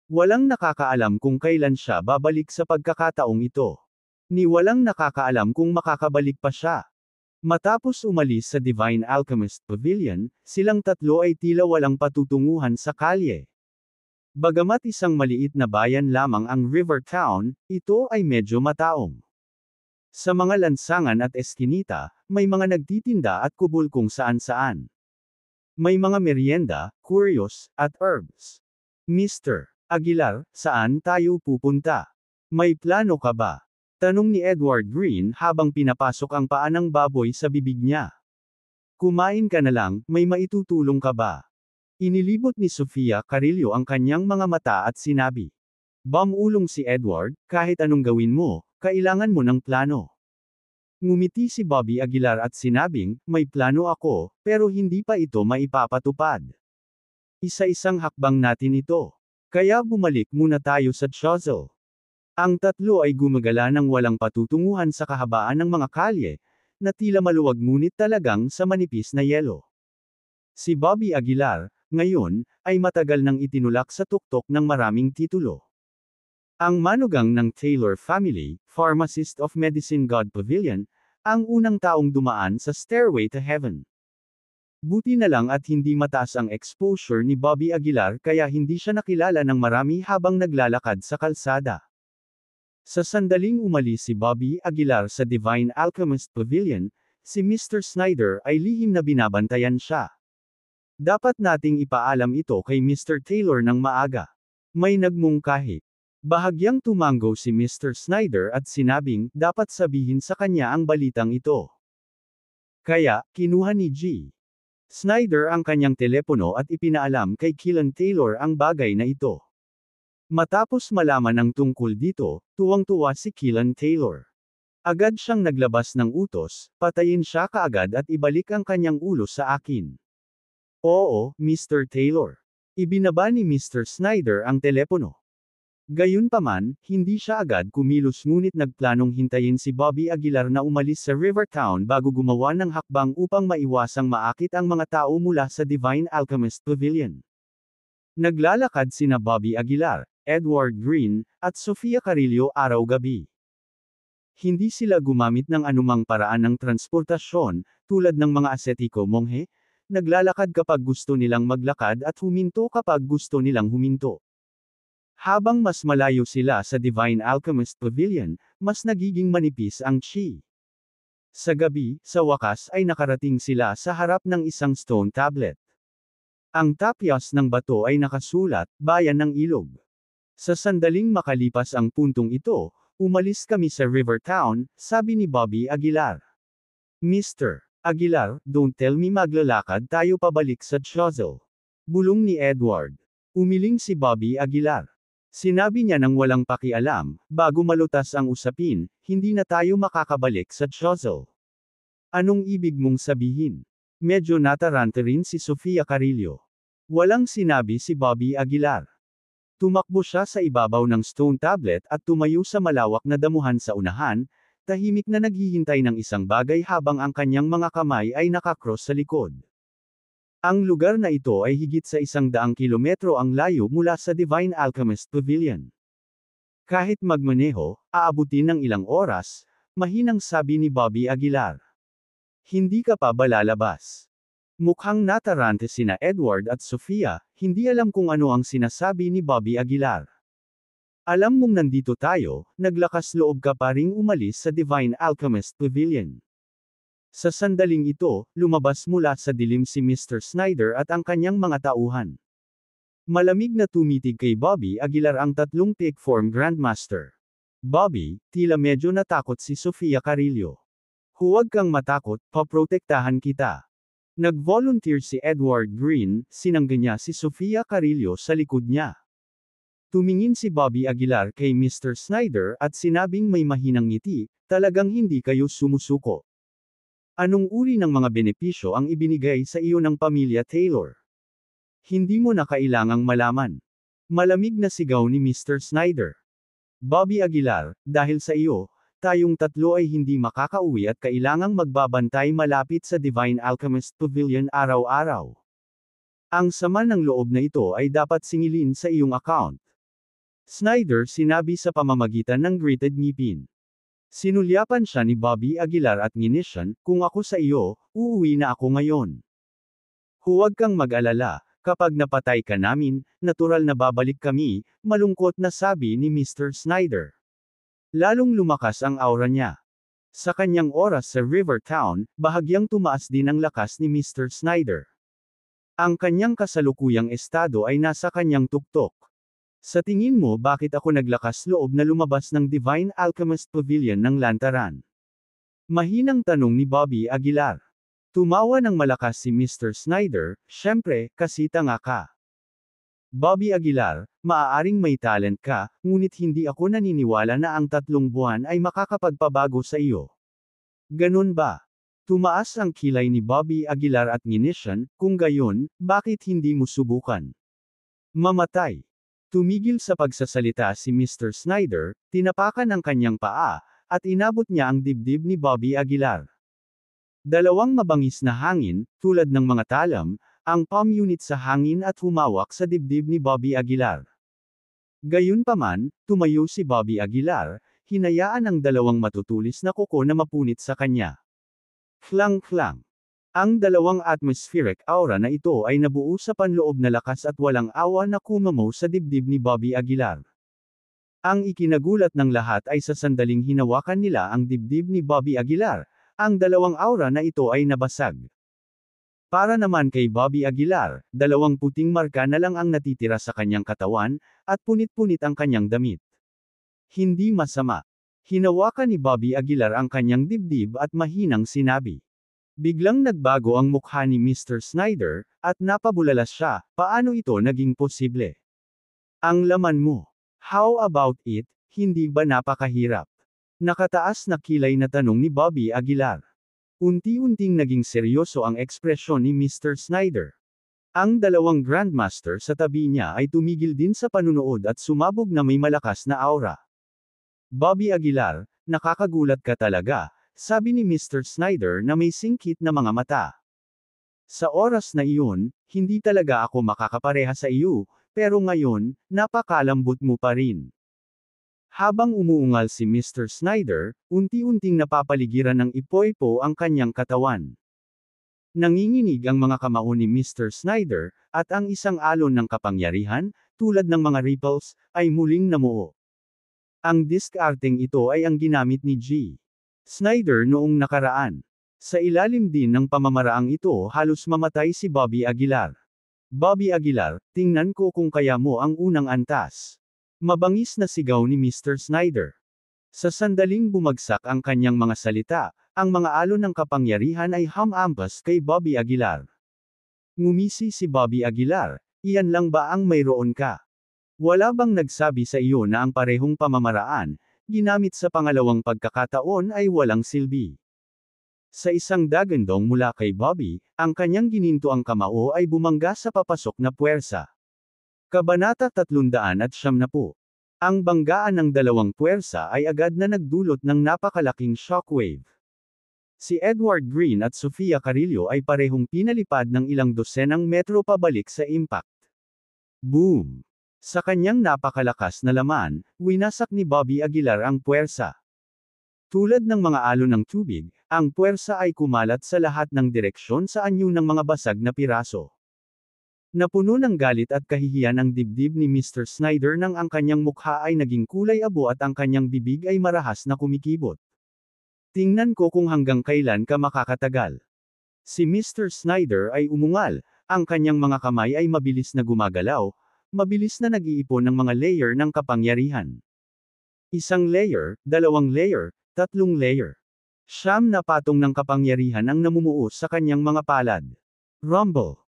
[SPEAKER 1] Walang nakakaalam kung kailan siya babalik sa pagkakataong ito. Ni walang nakakaalam kung makakabalik pa siya. Matapos umalis sa Divine Alchemist Pavilion, silang tatlo ay tila walang patutunguhan sa kalye. Bagamat isang maliit na bayan lamang ang River Town, ito ay medyo mataong. Sa mga lansangan at eskinita, may mga nagtitinda at kubol kung saan-saan. May mga merienda, curios, at herbs. Mr. Aguilar, saan tayo pupunta? May plano ka ba? Tanong ni Edward Green habang pinapasok ang paa ng baboy sa bibig niya. Kumain ka na lang, may maitutulong ka ba? Inilibot ni Sofia Carrillo ang kanyang mga mata at sinabi. Bumulong si Edward, kahit anong gawin mo, kailangan mo ng plano. Ngumiti si Bobby Aguilar at sinabing, may plano ako, pero hindi pa ito maipapatupad. Isa-isang hakbang natin ito. Kaya bumalik muna tayo sa Choiseul. Ang tatlo ay gumagala ng walang patutunguhan sa kahabaan ng mga kalye, na tila maluwag ngunit talagang sa manipis na yelo. Si Bobby Aguilar, ngayon, ay matagal nang itinulak sa tuktok ng maraming titulo. Ang manugang ng Taylor family, Pharmacist of Medicine God Pavilion, ang unang taong dumaan sa Stairway to Heaven. Buti na lang at hindi mataas ang exposure ni Bobby Aguilar kaya hindi siya nakilala ng marami habang naglalakad sa kalsada. Sa sandaling umalis si Bobby Aguilar sa Divine Alchemist Pavilion, si Mr. Snyder ay lihim na binabantayan siya. Dapat nating ipaalam ito kay Mr. Taylor ng maaga. May nagmungkahi. Bahagyang tumanggo si Mr. Snyder at sinabing, dapat sabihin sa kanya ang balitang ito. Kaya, kinuha ni G. Snyder ang kanyang telepono at ipinaalam kay Keelan Taylor ang bagay na ito. Matapos malaman ang tungkol dito, tuwang-tuwa si Keelan Taylor. Agad siyang naglabas ng utos, patayin siya kaagad at ibalik ang kanyang ulo sa akin. Oo, Mr. Taylor. Ibinaba ni Mr. Snyder ang telepono. Gayunpaman, hindi siya agad kumilos ngunit nagplanong hintayin si Bobby Aguilar na umalis sa Rivertown bago gumawa ng hakbang upang maiwasang maakit ang mga tao mula sa Divine Alchemist Pavilion. Naglalakad sina Bobby Aguilar, Edward Green, at Sofia Carrillo araw-gabi. Hindi sila gumamit ng anumang paraan ng transportasyon, tulad ng mga asetiko monghe, naglalakad kapag gusto nilang maglakad at huminto kapag gusto nilang huminto. Habang mas malayo sila sa Divine Alchemist Pavilion, mas nagiging manipis ang chi. Sa gabi, sa wakas ay nakarating sila sa harap ng isang stone tablet. Ang tapyas ng bato ay nakasulat, Bayan ng Ilog. Sa sandaling makalipas ang puntong ito, umalis kami sa Rivertown, sabi ni Bobby Aguilar. Mr. Aguilar, don't tell me maglalakad tayo pabalik sa Choiseul. Bulong ni Edward. Umiling si Bobby Aguilar. Sinabi niya nang walang pakialam, bago malutas ang usapin, hindi na tayo makakabalik sa Choiseul. Anong ibig mong sabihin? Medyo natarante rin si Sofia Carrillo. Walang sinabi si Bobby Aguilar. Tumakbo siya sa ibabaw ng stone tablet at tumayo sa malawak na damuhan sa unahan, tahimik na naghihintay ng isang bagay habang ang kanyang mga kamay ay nakakross sa likod. Ang lugar na ito ay higit sa 100 kilometro ang layo mula sa Divine Alchemist Pavilion. Kahit magmaneho, aabutin ng ilang oras, mahinang sabi ni Bobby Aguilar. Hindi ka pa ba lalabas? Mukhang natarante sina Edward at Sofia, hindi alam kung ano ang sinasabi ni Bobby Aguilar. Alam mong nandito tayo, naglakas loob ka pa ring umalis sa Divine Alchemist Pavilion. Sa sandaling ito, lumabas mula sa dilim si Mr. Snyder at ang kanyang mga tauhan. Malamig na tumitig kay Bobby Aguilar ang tatlong peak form Grandmaster. Bobby, tila medyo natakot si Sofia Carrillo. Huwag kang matakot, paprotektahan kita. Nag-volunteer si Edward Green, sinangga niya si Sofia Carrillo sa likod niya. Tumingin si Bobby Aguilar kay Mr. Snyder at sinabing may mahinang ngiti, talagang hindi kayo sumusuko. Anong uri ng mga benepisyo ang ibinigay sa iyo ng pamilya Taylor? Hindi mo na kailangang malaman. Malamig na sigaw ni Mr. Snyder. Bobby Aguilar, dahil sa iyo, tayong tatlo ay hindi makakauwi at kailangang magbabantay malapit sa Divine Alchemist Pavilion araw-araw. Ang sama ng loob na ito ay dapat singilin sa iyong account. Snyder sinabi sa pamamagitan ng gritted ngipin. Sinulyapan siya ni Bobby Aguilar at nginisyan, kung ako sa iyo, uuwi na ako ngayon. Huwag kang mag-alala, kapag napatay ka namin, natural na babalik kami, malungkot na sabi ni Mr. Snyder. Lalong lumakas ang aura niya. Sa kanyang oras sa Rivertown, bahagyang tumaas din ang lakas ni Mr. Snyder. Ang kanyang kasalukuyang estado ay nasa kanyang tuktok. Sa tingin mo bakit ako naglakas loob na lumabas ng Divine Alchemist Pavilion ng lantaran? Mahinang tanong ni Bobby Aguilar. Tumawa ng malakas si Mr. Snyder, syempre, kasi tanga ka. Bobby Aguilar, maaaring may talent ka, ngunit hindi ako naniniwala na ang 3 buwan ay makakapagpabago sa iyo. Ganun ba? Tumaas ang kilay ni Bobby Aguilar at nginisyan, kung gayon, bakit hindi mo subukan? Mamatay. Tumigil sa pagsasalita si Mr. Snyder, tinapakan ang kanyang paa, at inabot niya ang dibdib ni Bobby Aguilar. Dalawang mabangis na hangin, tulad ng mga talam, ang palm unit sa hangin at humawak sa dibdib ni Bobby Aguilar. Gayunpaman, tumayo si Bobby Aguilar, hinayaan ang dalawang matutulis na kuko na mapunit sa kanya. Flang-flang. Ang dalawang atmospheric aura na ito ay nabuo sa panloob na lakas at walang awa na kumamaw sa dibdib ni Bobby Aguilar. Ang ikinagulat ng lahat ay sa sandaling hinawakan nila ang dibdib ni Bobby Aguilar, ang dalawang aura na ito ay nabasag. Para naman kay Bobby Aguilar, 2 puting marka na lang ang natitira sa kanyang katawan, at punit-punit ang kanyang damit. Hindi masama. Hinawakan ni Bobby Aguilar ang kanyang dibdib at mahinang sinabi. Biglang nagbago ang mukha ni Mr. Snyder, at napabulalas siya, paano ito naging posible? Ang laman mo. How about it, hindi ba napakahirap? Nakataas na kilay na tanong ni Bobby Aguilar. Unti-unting naging seryoso ang ekspresyon ni Mr. Snyder. Ang dalawang Grandmaster sa tabi niya ay tumigil din sa panunood at sumabog na may malakas na aura. Bobby Aguilar, nakakagulat ka talaga, sabi ni Mr. Snyder na may singkit na mga mata. Sa oras na iyon, hindi talaga ako makakapareha sa iyo, pero ngayon, napakalambot mo pa rin. Habang umuungal si Mr. Snyder, unti-unting napapaligiran ng ipoy-po ang kanyang katawan. Nanginginig ang mga kamao ni Mr. Snyder, at ang isang alon ng kapangyarihan, tulad ng mga ripples, ay muling namuo. Ang diskarteng ito ay ang ginamit ni G. Snyder noong nakaraan. Sa ilalim din ng pamamaraang ito halos mamatay si Bobby Aguilar. Bobby Aguilar, tingnan ko kung kaya mo ang unang antas. Mabangis na sigaw ni Mr. Snyder. Sa sandaling bumagsak ang kanyang mga salita, ang mga alon ng kapangyarihan ay hamampas kay Bobby Aguilar. Ngumisi si Bobby Aguilar, iyan lang ba ang mayroon ka? Wala bang nagsabi sa iyo na ang parehong pamamaraan, ginamit sa pangalawang pagkakataon ay walang silbi? Sa isang dagandong mula kay Bobby, ang kanyang gininto ang kamao ay bumangga sa papasok na puwersa. Kabanata 370. Ang banggaan ng dalawang puwersa ay agad na nagdulot ng napakalaking shockwave. Si Edward Green at Sofia Carrillo ay parehong pinalipad ng ilang dosenang metro pabalik sa impact. Boom! Sa kanyang napakalakas na laman, winasak ni Bobby Aguilar ang puwersa. Tulad ng mga alon ng tubig, ang puwersa ay kumalat sa lahat ng direksyon sa anyo ng mga basag na piraso. Napuno ng galit at kahihiyan ang dibdib ni Mr. Snyder nang ang kanyang mukha ay naging kulay abo at ang kanyang bibig ay marahas na kumikibot. Tingnan ko kung hanggang kailan ka makakatagal. Si Mr. Snyder ay umungal, ang kanyang mga kamay ay mabilis na gumagalaw, mabilis na nag-iipon ng mga layer ng kapangyarihan. Isang layer, dalawang layer, tatlong layer. Siyam na patong ng kapangyarihan ang namumuo sa kanyang mga palad. Rumble.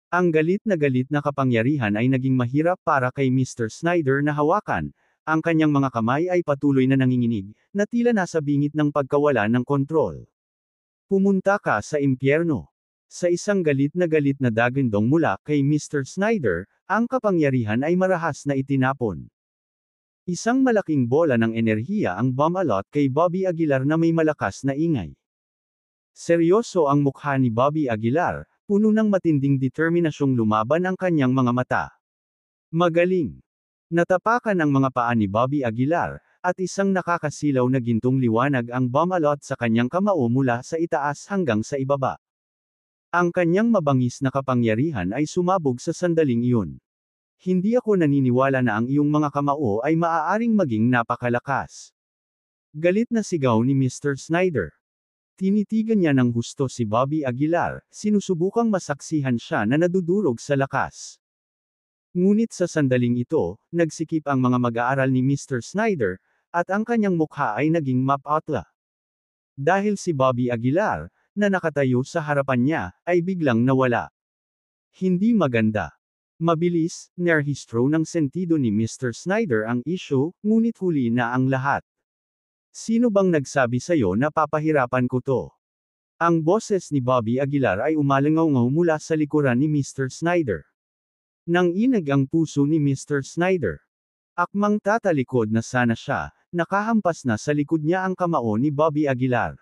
[SPEAKER 1] Ang galit na kapangyarihan ay naging mahirap para kay Mr. Snyder na hawakan, ang kanyang mga kamay ay patuloy na nanginginig, na tila nasa bingit ng pagkawala ng kontrol. Pumunta ka sa impyerno. Sa isang galit na dagandong mula kay Mr. Snyder, ang kapangyarihan ay marahas na itinapon. Isang malaking bola ng enerhiya ang bumalot kay Bobby Aguilar na may malakas na ingay. Seryoso ang mukha ni Bobby Aguilar, puno ng matinding determinasyong lumaban ang kanyang mga mata. Magaling. Natapakan ang mga paa ni Bobby Aguilar, at isang nakakasilaw na gintong liwanag ang bumalot sa kanyang kamao mula sa itaas hanggang sa ibaba. Ang kanyang mabangis na kapangyarihan ay sumabog sa sandaling iyon. Hindi ako naniniwala na ang iyong mga kamao ay maaaring maging napakalakas. Galit na sigaw ni Mr. Snyder. Tinitigan niya ng husto si Bobby Aguilar, sinusubukang masaksihan siya na nadudurog sa lakas. Ngunit sa sandaling ito, nagsikip ang mga mag-aaral ni Mr. Snyder, at ang kanyang mukha ay naging mapatla. Dahil si Bobby Aguilar, na nakatayo sa harapan niya, ay biglang nawala. Hindi maganda. Mabilis, nerhistro ng sentido ni Mr. Snyder ang issue, ngunit huli na ang lahat. Sino bang nagsabi sa'yo na papahirapan ko to? Ang boses ni Bobby Aguilar ay umalangaw-ngaw mula sa likuran ni Mr. Snyder. Nanginag ang puso ni Mr. Snyder. Akmang tatalikod na sana siya, nakahampas na sa likod niya ang kamao ni Bobby Aguilar.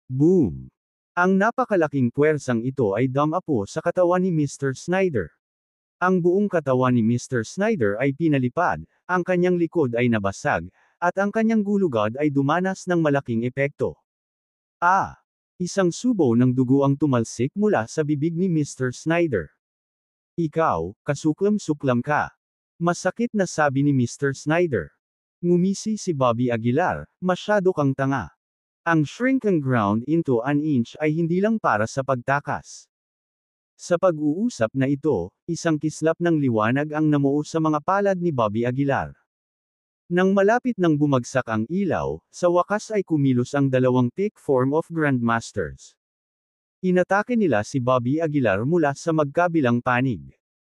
[SPEAKER 1] Boom! Ang napakalaking puwersang ito ay dumapo sa katawan ni Mr. Snyder. Ang buong katawan ni Mr. Snyder ay pinalipad, ang kanyang likod ay nabasag, at ang kanyang gulugod ay dumanas ng malaking epekto. Isang subo ng dugo ang tumalsik mula sa bibig ni Mr. Snyder. Ikaw, kasuklam-suklam ka. Masakit na sabi ni Mr. Snyder. Ngumisi si Bobby Aguilar, masyado kang tanga. Ang shrink and ground into an inch ay hindi lang para sa pagtakas. Sa pag-uusap na ito, isang kislap ng liwanag ang namuo sa mga palad ni Bobby Aguilar. Nang malapit nang bumagsak ang ilaw, sa wakas ay kumilos ang dalawang thick form of Grandmasters. Inatake nila si Bobby Aguilar mula sa magkabilang panig.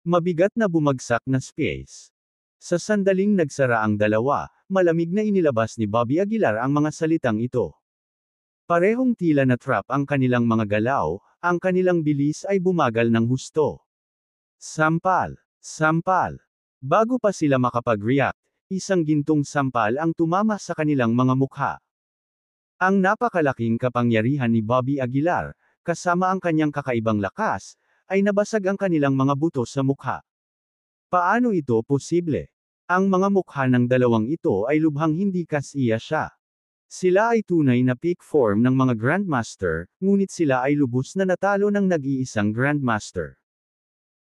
[SPEAKER 1] Mabigat na bumagsak na space. Sa sandaling nagsara ang dalawa, malamig na inilabas ni Bobby Aguilar ang mga salitang ito. Parehong tila na trap ang kanilang mga galaw, ang kanilang bilis ay bumagal ng husto. Sampal. Sampal. Bago pa sila makapag-react, isang gintong sampal ang tumama sa kanilang mga mukha. Ang napakalaking kapangyarihan ni Bobby Aguilar, kasama ang kanyang kakaibang lakas, ay nabasag ang kanilang mga buto sa mukha. Paano ito posible? Ang mga mukha ng dalawang ito ay lubhang hindi kasiya siya. Sila ay tunay na peak form ng mga Grandmaster, ngunit sila ay lubos na natalo ng nag-iisang Grandmaster.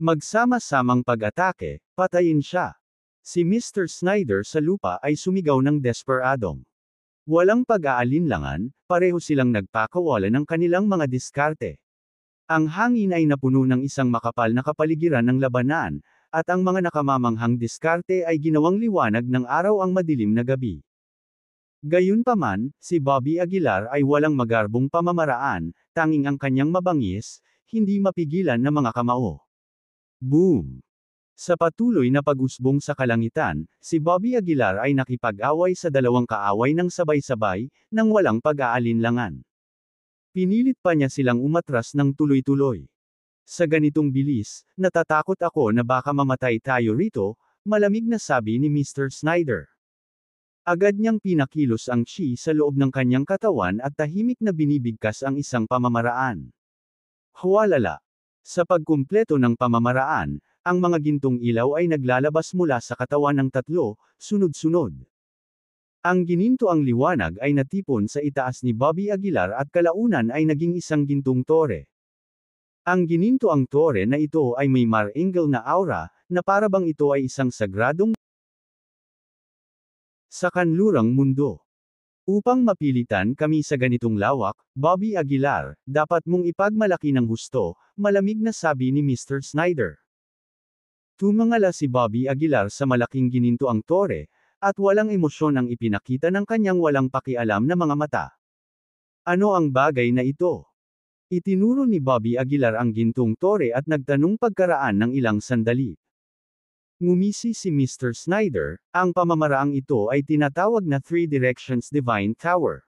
[SPEAKER 1] Magsama-samang pag-atake, patayin siya. Si Mr. Snyder sa lupa ay sumigaw ng desperadong. Walang pag-aalinlangan, pareho silang nagpakawalan ng kanilang mga diskarte. Ang hangin ay napuno ng isang makapal na kapaligiran ng labanan, at ang mga nakamamanghang diskarte ay ginawang liwanag ng araw ang madilim na gabi. Gayunpaman, si Bobby Aguilar ay walang magarbong pamamaraan, tanging ang kanyang mabangis, hindi mapigilan na mga kamao. Boom! Sa patuloy na pag-usbong sa kalangitan, si Bobby Aguilar ay nakipag-away sa dalawang kaaway ng sabay-sabay, nang walang pag-aalinlangan. Pinilit pa niya silang umatras ng tuloy-tuloy. Sa ganitong bilis, natatakot ako na baka mamatay tayo rito, malamig na sabi ni Mr. Snyder. Agad niyang pinakilos ang chi sa loob ng kanyang katawan at tahimik na binibigkas ang isang pamamaraan. Huwalala! Sa pagkumpleto ng pamamaraan, ang mga gintong ilaw ay naglalabas mula sa katawan ng tatlo, sunod-sunod. Ang gininto ang liwanag ay natipon sa itaas ni Bobby Aguilar at kalaunan ay naging isang gintong tore. Ang gininto ang tore na ito ay may mar-angle na aura, na parabang ito ay isang sagradong sa kanlurang mundo. Upang mapilitan kami sa ganitong lawak, Bobby Aguilar, dapat mong ipagmalaki ng husto, malamig na sabi ni Mr. Snyder. Tumangala si Bobby Aguilar sa malaking gininto ang tore, at walang emosyon ang ipinakita ng kanyang walang pakialam na mga mata. Ano ang bagay na ito? Itinuro ni Bobby Aguilar ang gintong tore at nagtanong pagkaraan ng ilang sandali. Ngumisi si Mr. Snyder, ang pamamaraang ito ay tinatawag na Three Directions Divine Tower.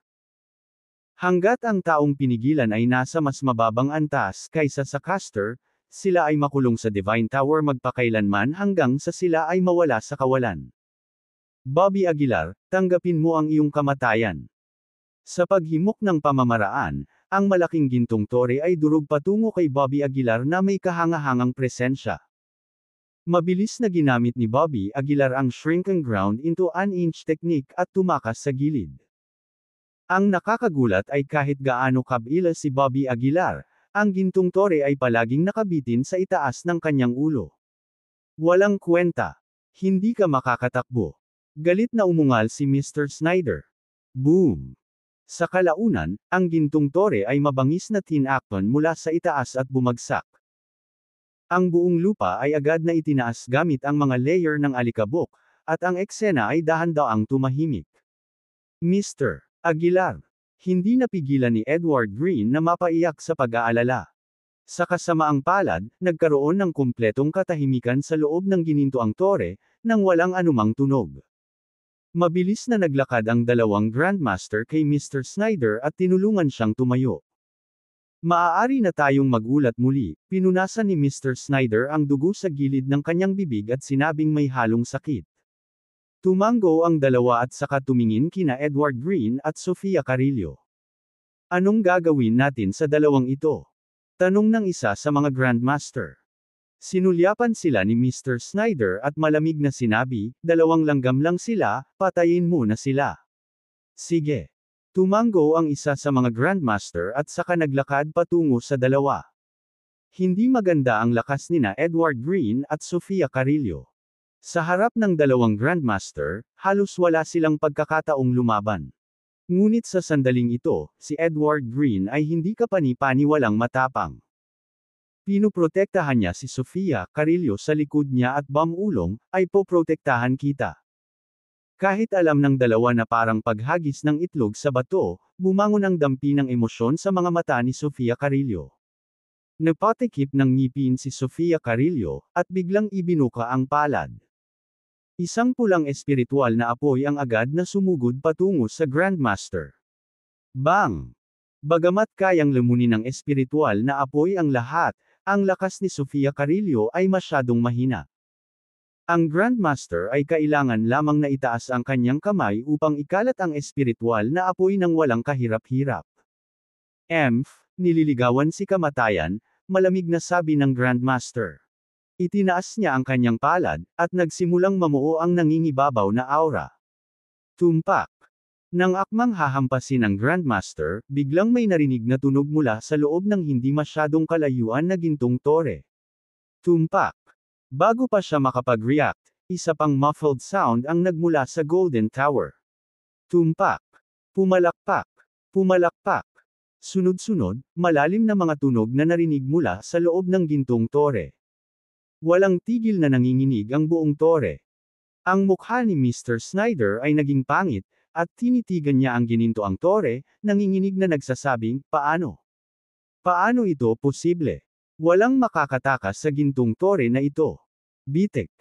[SPEAKER 1] Hanggat ang taong pinigilan ay nasa mas mababang antas kaysa sa caster, sila ay makulong sa Divine Tower magpakailanman hanggang sa sila ay mawala sa kawalan. Bobby Aguilar, tanggapin mo ang iyong kamatayan. Sa paghimok ng pamamaraan, ang malaking gintong tore ay durog patungo kay Bobby Aguilar na may kahangahangang presensya. Mabilis na ginamit ni Bobby Aguilar ang shrink and ground into an inch technique at tumakas sa gilid. Ang nakakagulat ay kahit gaano kabila si Bobby Aguilar, ang gintong tore ay palaging nakabitin sa itaas ng kanyang ulo. Walang kwenta. Hindi ka makakatakbo. Galit na umungal si Mr. Snyder. Boom! Sa kalaunan, ang gintong tore ay mabangis na tinakpan mula sa itaas at bumagsak. Ang buong lupa ay agad na itinaas gamit ang mga layer ng alikabok, at ang eksena ay dahan-daang tumahimik. Mr. Aguilar. Hindi napigilan ni Edward Green na mapaiyak sa pag-aalala. Sa kasamaang palad, nagkaroon ng kumpletong katahimikan sa loob ng ginintoang tore, nang walang anumang tunog. Mabilis na naglakad ang dalawang Grandmaster kay Mr. Snyder at tinulungan siyang tumayo. Maaari na tayong magulat muli, pinunasan ni Mr. Snyder ang dugo sa gilid ng kanyang bibig at sinabing may halong sakit. Tumango ang dalawa at saka tumingin kina Edward Green at Sofia Carrillo. Anong gagawin natin sa dalawang ito? Tanong ng isa sa mga Grandmaster. Sinulyapan sila ni Mr. Snyder at malamig na sinabi, dalawang langgam lang sila, patayin mo na sila. Sige. Tumango ang isa sa mga Grandmaster at saka naglakad patungo sa dalawa. Hindi maganda ang lakas nina Edward Green at Sofia Carrillo. Sa harap ng dalawang Grandmaster, halos wala silang pagkakataong lumaban. Ngunit sa sandaling ito, si Edward Green ay hindi kapani-paniwalang matapang. Pinuprotektahan niya si Sofia Carrillo sa likod niya at bamulong, ay poprotektahan kita. Kahit alam ng dalawa na parang paghagis ng itlog sa bato, bumangon ang dampi ng emosyon sa mga mata ni Sofia Carrillo. Napatikip ng ngipin si Sofia Carrillo, at biglang ibinuka ang palad. Isang pulang espiritual na apoy ang agad na sumugod patungo sa Grandmaster. Bang! Bagamat kayang lamunin ng espiritual na apoy ang lahat, Ang lakas ni Sofia Carrillo ay masyadong mahina. Ang Grandmaster ay kailangan lamang na itaas ang kanyang kamay upang ikalat ang espiritual na apoy ng walang kahirap-hirap. Nililigawan si kamatayan, malamig na sabi ng Grandmaster. Itinaas niya ang kanyang palad, at nagsimulang mamuo ang nangingibabaw na aura. Tumpak. Nang akmang hahampasin ng Grandmaster, biglang may narinig na tunog mula sa loob ng hindi masyadong kalayuan na gintong tore. Tumpak. Bago pa siya makapag-react, isa pang muffled sound ang nagmula sa Golden Tower. Tumpak. Pumalakpak. Pumalakpak. Sunod-sunod, malalim na mga tunog na narinig mula sa loob ng gintong tore. Walang tigil na nanginginig ang buong tore. Ang mukha ni Mr. Snyder ay naging pangit, at tinitigan niya ang ginintoang tore, nanginginig na nagsasabing, paano? Paano ito posible? Walang makakatakas sa gintong tore na ito. Bitek.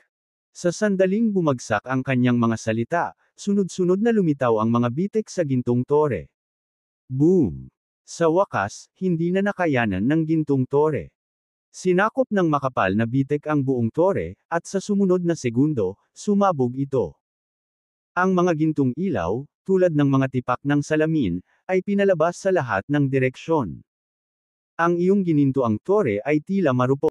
[SPEAKER 1] Sa sandaling bumagsak ang kanyang mga salita, sunod-sunod na lumitaw ang mga bitek sa gintong tore. Boom! Sa wakas, hindi na nakayanan ng gintong tore. Sinakop ng makapal na bitek ang buong tore, at sa sumunod na segundo, sumabog ito. Ang mga gintong ilaw, tulad ng mga tipak ng salamin, ay pinalabas sa lahat ng direksyon. Ang iyong ginintoang tore ay tila marupok.